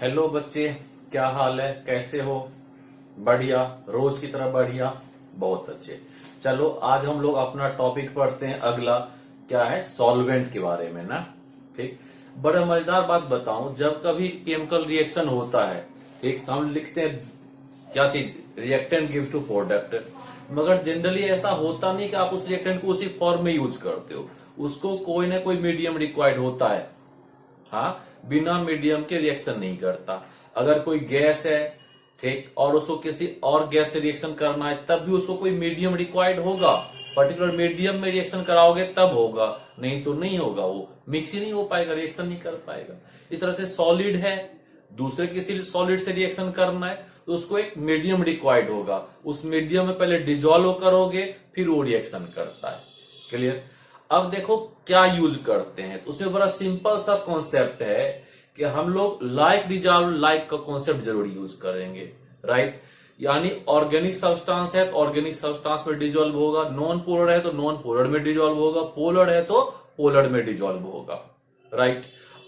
Hello बच्चे, क्या हाल है? कैसे हो? बढ़िया, रोज की तरह बढ़िया। बहुत अच्छे। चलो आज हम लोग अपना टॉपिक पढ़ते हैं। अगला क्या है? सॉल्वेंट के बारे में ना। ठीक। बड़ा मजेदार बात बताऊं, जब कभी केमिकल रिएक्शन होता है, ठीक, तो हम लिखते हैं क्या चीज? Reactant gives to product. मगर जनरली ऐसा होता नहीं कि आप उस रिएक्टेंट को उसी फॉर्म में यूज करते हो। उसको कोई ना कोई मीडियम रिक्वायर्ड होता है। हाँ, बिना मीडियम के रिएक्शन नहीं करता। अगर कोई गैस है, ठीक, और उसको किसी और गैस से रिएक्शन करना है, तब भी उसको कोई मीडियम रिक्वायर्ड होगा। पर्टिकुलर मीडियम में रिएक्शन कराओगे तब होगा, नहीं तो नहीं होगा। वो मिक्स ही नहीं हो पाएगा, रिएक्शन नहीं कर पाएगा। इस तरह से सॉलिड है, दूसरे किसी सॉलिड से रिएक्शन करना है तो उसको एक मीडियम रिक्वायर्ड होगा। उस मीडियम में पहले डिजोल्व करोगे, फिर वो रिएक्शन करता है। क्लियर? अब देखो क्या यूज करते हैं। तो उसमें बड़ा सिंपल सा कॉन्सेप्ट है कि हम लोग लाइक डिजॉल्व लाइक का कॉन्सेप्ट जरूर यूज करेंगे। राइट? यानी ऑर्गेनिक सब्सटेंस है तो ऑर्गेनिक सब्सटेंस में डिजोल्व होगा, नॉन पोलर है तो नॉन पोलर में डिजोल्व होगा, पोलर है तो पोलर में डिजोल्व होगा। राइट?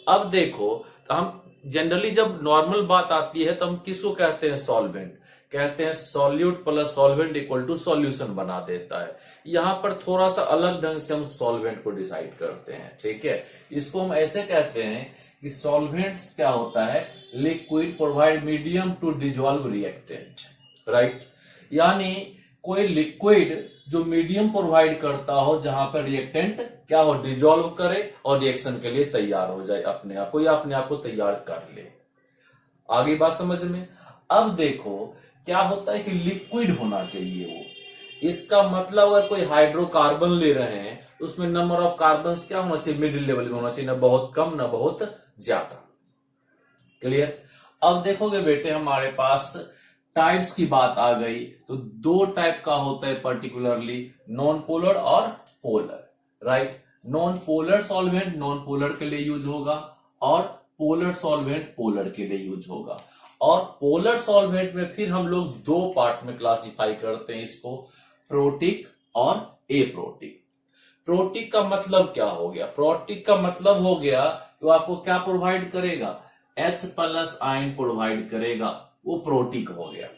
अब देखो, हम जनरली जब नॉर्मल बात आती है तो हम किसको कहते हैं? सॉल्वेंट कहते हैं। Solute plus solvent equal to solution बना देता है। यहां पर थोड़ा सा अलग ढंग से हम सॉल्वेंट को डिसाइड करते हैं। ठीक है, इसको हम ऐसे कहते हैं कि सॉल्वेंट्स क्या होता है? Liquid provide medium to dissolve reactant. Right? यानी कोई लिक्विड जो मीडियम प्रोवाइड करता हो जहां पर रिएक्टेंट क्या हो? डिजोल्व करे और रिएक्शन के लिए तैयार हो जाए अपने आप को, या अपने आप को तैयार कर ले। आगे बात समझ में? अब देखो क्या होता है कि लिक्विड होना चाहिए वो। इसका मतलब अगर कोई हाइड्रोकार्बन ले रहे हैं उसमें नंबर ऑफ कार्बन क्या होना चाहिए? मिडिल लेवल में होना चाहिए, ना बहुत कम ना बहुत ज्यादा। क्लियर? अब देखोगे बेटे, हमारे पास टाइप्स की बात आ गई तो दो टाइप का होता है पर्टिकुलरली, नॉन पोलर और polar. Right? Non polar solvent non polar के लिए यूज होगा और पोलर सॉल्वेंट पोलर के लिए यूज होगा। और पोलर सॉल्वेंट में फिर हम लोग दो पार्ट में क्लासिफाई करते हैं इसको, प्रोटिक और एप्रोटिक। प्रोटिक का मतलब क्या हो गया? प्रोटिक का मतलब हो गया कि वो आपको क्या प्रोवाइड करेगा? H प्लस आयन प्रोवाइड करेगा, वो प्रोटिक हो गया।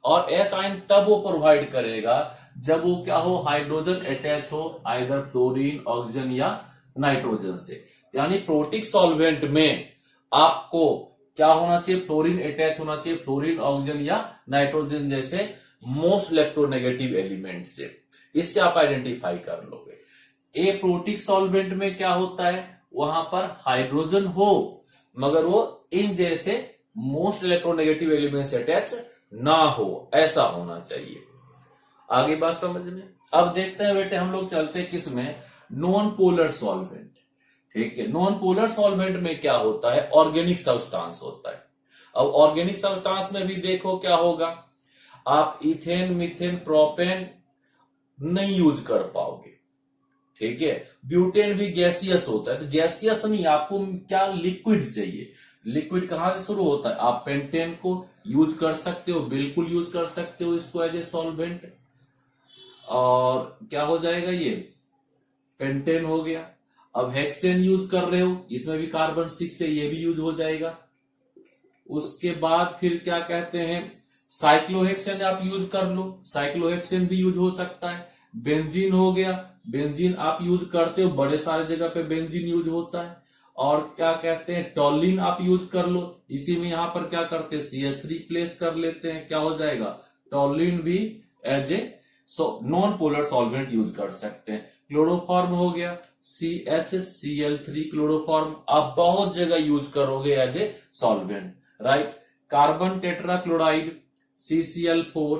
और H आयन तब वो प्रोवाइड करेगा जब वो क्या हो? हाइड्रोजन अटैच हो, आइदर फ्लोरीन, ऑक्सीजन या नाइट्रोजन से। यानी प्रोटिक सॉल्वेंट में आपको क्या होना चाहिए? फ्लोरीन अटैच होना चाहिए, फ्लोरीन, ऑक्सीजन या नाइट्रोजन जैसे मोस्ट इलेक्ट्रोनेगेटिव एलिमेंट से। इससे आप आइडेंटिफाई कर लोगे। एप्रोटिक सॉल्वेंट में क्या होता है? वहां पर हाइड्रोजन हो मगर वो इन जैसे मोस्ट इलेक्ट्रोनेगेटिव एलिमेंट से अटैच ना हो, ऐसा होना चाहिए। आगे बात समझ में? अब देखते हैं बेटे, हम लोग चलते हैं किसमें? Non polar solvent. ठीक है, नॉन पोलर सॉल्वेंट में क्या होता है? ऑर्गेनिक सब्सटेंस होता है। अब ऑर्गेनिक सब्सटेंस में भी देखो क्या होगा, आप इथेन, मीथेन, प्रोपेन नहीं यूज कर पाओगे। ठीक है, ब्यूटेन भी गैसियस होता है, तो गैसियस नहीं, आपको क्या? लिक्विड चाहिए। लिक्विड कहां से शुरू होता है? आप पेंटेन को यूज कर सकते हो, बिल्कुल यूज कर सकते हो इसको एज ए सॉल्वेंट। और क्या हो जाएगा? ये पेंटेन हो गया। अब हेक्सेन यूज कर रहे हो, इसमें भी कार्बन 6 है, ये भी यूज हो जाएगा। उसके बाद फिर क्या कहते हैं? साइक्लोहेक्सेन आप यूज कर लो, साइक्लोहेक्सेन भी यूज हो सकता है। बेंजीन हो गया, बेंजीन आप यूज करते हो, बड़े सारे जगह पे बेंजीन यूज होता है। और क्या कहते हैं? टॉलिन आप यूज कर लो, इसी में यहां पर क्या करते हैं? CH3 प्लेस कर लेते हैं, क्या हो जाएगा? टॉलिन भी as a non polar solvent use कर सकते हैं। क्लोरोफॉर्म हो गया, CHCl3 क्लोरोफॉर्म आप बहुत जगह यूज करोगे as a solvent. Right? Carbon tetrachloride CCl4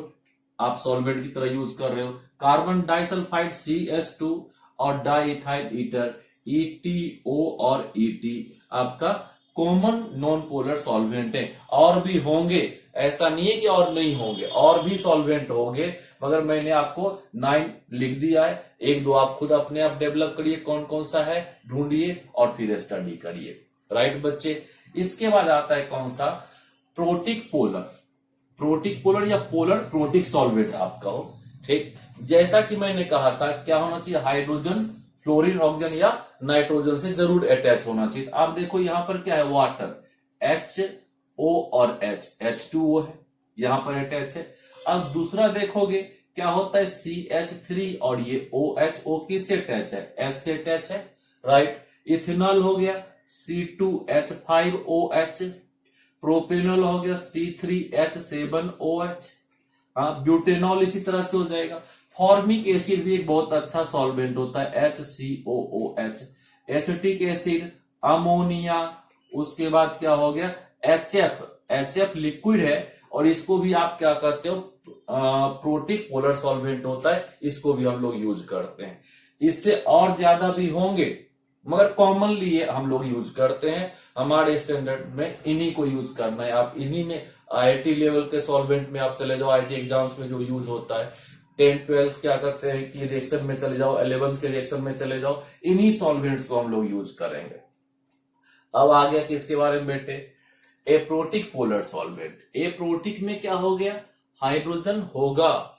आप सॉल्वेंट की तरह यूज कर रहे हो। कार्बन डाइसल्फाइड CS2 और डाइइथाइल ईथर ETO और ET आपका कॉमन नॉन पोलर सॉल्वेंट है। और भी होंगे, ऐसा नहीं है कि और नहीं होंगे, और भी सॉल्वेंट होंगे, मगर मैंने आपको 9 लिख दिया है। एक दो आप खुद अपने आप डेवलप करिए, कौन कौन सा है ढूंढिए और फिर स्टडी करिए। राइट बच्चे? इसके बाद आता है कौन सा? Protic polar. प्रोटिक पोलर या पोलर प्रोटिक सॉल्वेंट आपका हो। ठीक, जैसा कि मैंने कहा था, क्या होना चाहिए? हाइड्रोजन, फ्लोरीन, ऑक्सीजन या नाइट्रोजन से जरूर अटैच होना चाहिए। आप देखो यहां पर क्या है? वाटर, H O और H, H2O है, यहां पर अटैच है। अब दूसरा देखोगे क्या होता है, CH3 और ये OH, O किससे अटैच है, H से अटैच है, राइट। इथेनॉल हो गया C2H5OH, प्रोपेनॉल हो गया C3H7OH, हाँ, ब्यूटेनॉल इसी तरह से हो जाएगा। फॉर्मिक एसिड भी एक बहुत अच्छा सॉल्वेंट होता है, HCOOH। एसिटिक एसिड, अमोनिया, उसके बाद क्या हो गया HF लिक्विड है और इसको भी आप क्या करते हो, प्रोटिक पोलर सॉल्वेंट होता है, इसको भी हम लोग यूज करते हैं। इससे और ज्यादा भी होंगे मगर कॉमनली ये हम लोग यूज करते हैं, हमारे स्टैंडर्ड में इन्हीं को यूज करना है। आप इन्हीं में IIT लेवल के सॉल्वेंट में आप चले जाओ, IIT एग्जाम्स में जो यूज होता है, 10, 12 क्या करते हैं कि रिएक्शन में चले जाओ, 11th के रिएक्शन में चले जाओ, इन्हीं सॉल्वेंट्स को हम लोग यूज करेंगे। अब आ गया किसके बारे में बेटे, एप्रोटिक पोलर सॉल्वेंट। एप्रोटिक में क्या हो गया, हाइड्रोजन होगा,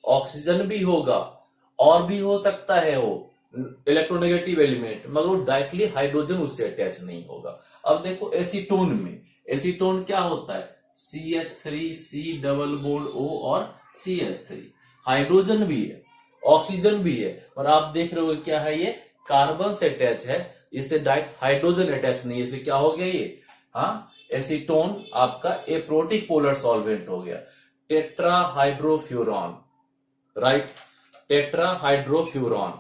ऑक्सीजन भी होगा और भी हो सकता है वो इलेक्ट्रोनेगेटिव एलिमेंट, मगर वो डायरेक्टली हाइड्रोजन उससे अटैच नहीं होगा। अब देखो एसीटोन में, एसीटोन क्या होता है, CH3, C double bond O और CH3, हाइड्रोजन भी है, ऑक्सीजन भी है, और आप देख रहे हो क्या है, ये कार्बन से अटैच है, इससे डायरेक्ट हाइड्रोजन अटैच नहीं है, इसलिए क्या हो गया ये, हाँ, एसीटोन आपका एप्रोटिक पोलर सॉल्वेंट हो गया। टेट्राहाइड्रोफ्यूरॉन, राइट, टेट्राहाइड्रोफ्यूरॉन,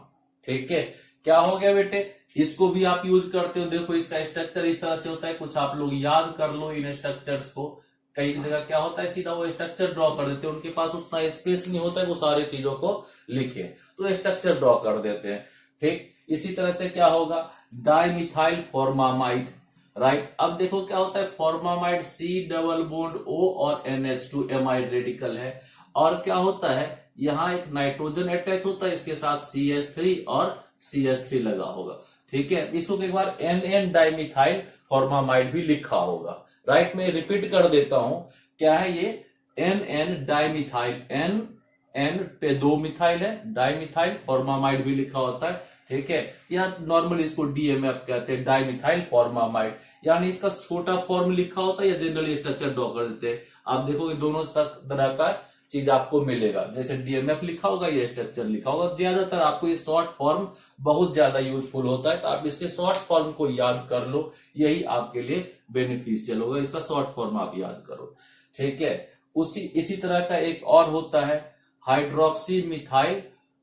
ठीक है। क्या हो गया बेटे, इसको भी आप यूज करते हो। देखो इसका स्ट्रक्चर इस तरह से होता है, कुछ आप लोग याद कर लो इन स्ट्रक्चर्स को। कई जगह क्या होता है, सीधा वो स्ट्रक्चर ड्रॉ कर देते हैं, उनके पास उतना स्पेस नहीं होता है वो सारी चीजों को लिखे, तो स्ट्रक्चर ड्रॉ कर देते हैं, ठीक। इसी तरह से क्या होगा, डाइमिथाइल फॉर्मामाइड, राइट। अब देखो क्या होता है, formamide C double bond O और NH2 एमाइड रेडिकल है, और क्या होता है, यहां एक नाइट्रोजन अटैच होता है, इसके साथ CH3 और CH3 लगा होगा, ठीक है। इसको एक बार NN डाइमिथाइल फॉर्मामाइड भी लिखा होगा, राइट। मैं रिपीट कर देता हूं, क्या है ये, NN डाइमिथाइल, NN पे 2 मिथाइल है, डाइमिथाइल फॉर्मामाइड भी लिखा होता है, ठीक है। या नॉर्मली इसको DMF कहते हैं, डाइमिथाइल फॉर्मामाइड, यानी इसका छोटा फॉर्म लिखा होता है या जनरली स्ट्रक्चर ड्रॉ कर देते हैं। आप देखोगे दोनों तरह का चीज आपको मिलेगा, जैसे DMF लिखा होगा, ये स्ट्रक्चर लिखा होगा। ज्यादातर आपको ये शॉर्ट फॉर्म बहुत ज्यादा यूजफुल होता है, तो आप इसके शॉर्ट फॉर्म को याद कर लो, यही आपके लिए बेनिफिशियल होगा, इसका शॉर्ट फॉर्म आप याद करो, ठीक है। इसी तरह का एक और होता है हाइड्रोक्सी मिथाइल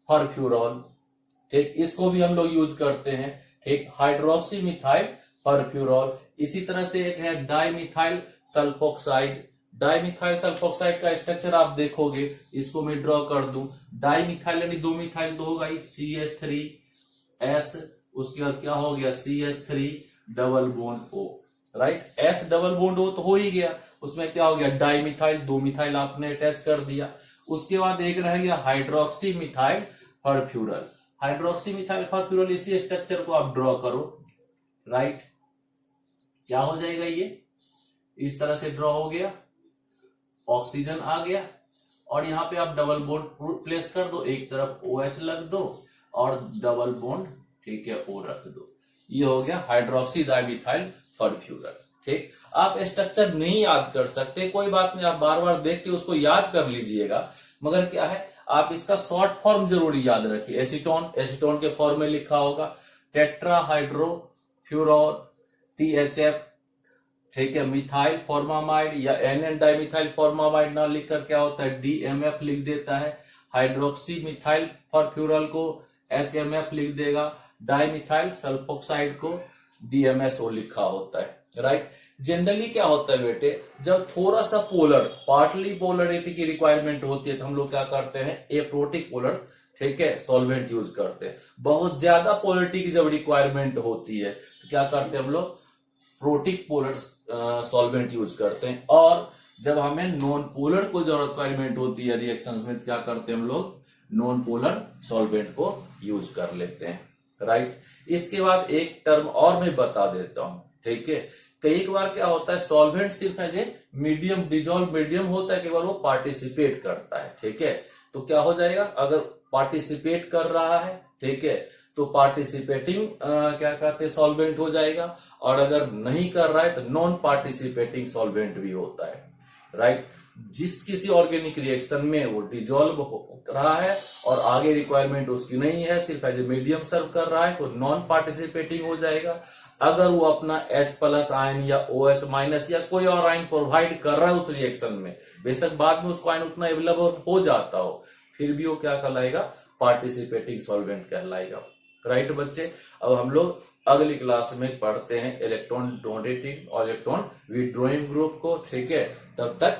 परफ्यूरॉल, ठीक, इसको भी हम लोग यूज करते हैं, ठीक, हाइड्रोक्सी मिथाइल परफ्यूरॉल। इसी तरह से एक है डाइमिथाइल सल्फोक्साइड। डाइमिथाइल सल्फोक्साइड का स्ट्रक्चर आप देखोगे, इसको मैं ड्रॉ कर दूं, डाइमिथाइल यानी 2 मिथाइल तो होगा ही, CH3S, उसके बाद क्या हो गया, CH3 double bond O, right. S double bond O तो हो ही गया, उसमें क्या हो गया, डाइमिथाइल, 2 मिथाइल आपने अटैच कर दिया। उसके बाद एक रह गया हाइड्रोक्सी मिथाइल परफ्यूरल। हाइड्रोक्सी मिथाइल परफ्यूरल, इसी स्ट्रक्चर को आप ड्रॉ करो, राइट। क्या हो जाएगा, ये इस तरह से ड्रॉ हो गया, ऑक्सीजन आ गया, और यहां पे आप डबल बॉन्ड प्लेस कर दो, एक तरफ OH लग दो और डबल बॉन्ड, ठीक है, O रख दो, ये हो गया हाइड्रोक्सी डाइमिथाइल परफ्यूरल, ठीक। आप स्ट्रक्चर नहीं याद कर सकते, कोई बात नहीं, आप बार बार देख के उसको याद कर लीजिएगा, मगर क्या है, आप इसका शॉर्ट फॉर्म जरूर याद रखिए। एसीटोन, एसीटोन के फॉर्म में लिखा होगा टेट्राहाइड्रोफ्यूरॉल, THF, ठीक है। मिथाइल फॉर्मामाइड या NN डाइमिथाइल फॉर्मामाइड ना लिखकर क्या होता है, DMF लिख देता है। हाइड्रोक्सी मिथाइल परफ्यूरल को HMF लिख देगा, डाइमिथाइल सल्फोक्साइड को DMSO लिखा होता है, राइट। जनरली क्या होता है बेटे, जब थोड़ा सा पोलर, पार्टली पोलरिटी की रिक्वायरमेंट होती है तो हम लोग क्या करते हैं, एप्रोटिक पोलर, ठीक है, सॉल्वेंट यूज करते हैं। बहुत ज्यादा पोलरिटी की जब रिक्वायरमेंट होती है तो क्या करते हैं हम लोग, प्रोटिक पोलर सॉल्वेंट यूज करते हैं। और जब हमें नॉन पोलर को जो रिक्वायरमेंट होती है रिएक्शंस में, क्या करते हैं हम लोग, नॉन पोलर सॉल्वेंट को यूज कर लेते हैं, राइट। इसके बाद एक टर्म और मैं बता देता हूं, ठीक है। कई बार क्या होता है, सॉल्वेंट सिर्फ as a medium, dissolve medium होता है, कई बार वो पार्टिसिपेट करता है, ठीक है। तो क्या हो जाएगा, अगर पार्टिसिपेट कर रहा है, ठीक है, तो पार्टिसिपेटिंग क्या कहते हैं सॉल्वेंट हो जाएगा, और अगर नहीं कर रहा है तो नॉन पार्टिसिपेटिंग सॉल्वेंट भी होता है, राइट। जिस किसी ऑर्गेनिक रिएक्शन में वो डिजोल्व हो रहा है और आगे रिक्वायरमेंट उसकी नहीं है, सिर्फ एज ए मीडियम सर्व कर रहा है, तो नॉन पार्टिसिपेटिंग हो जाएगा। अगर वो अपना H+ आयन या OH- या कोई और आयन प्रोवाइड कर रहा है उस रिएक्शन में, बेशक बाद में उसको आयन उतना अवेलेबल हो जाता हो, फिर भी वो क्या कहलाएगा, पार्टिसिपेटिंग सॉल्वेंट कहलाएगा, राइट बच्चे। अब हम लोग अगली क्लास में पढ़ते हैं इलेक्ट्रॉन डोनेटिंग और इलेक्ट्रॉन विड्रॉइंग ग्रुप को, ठीक है। तब तक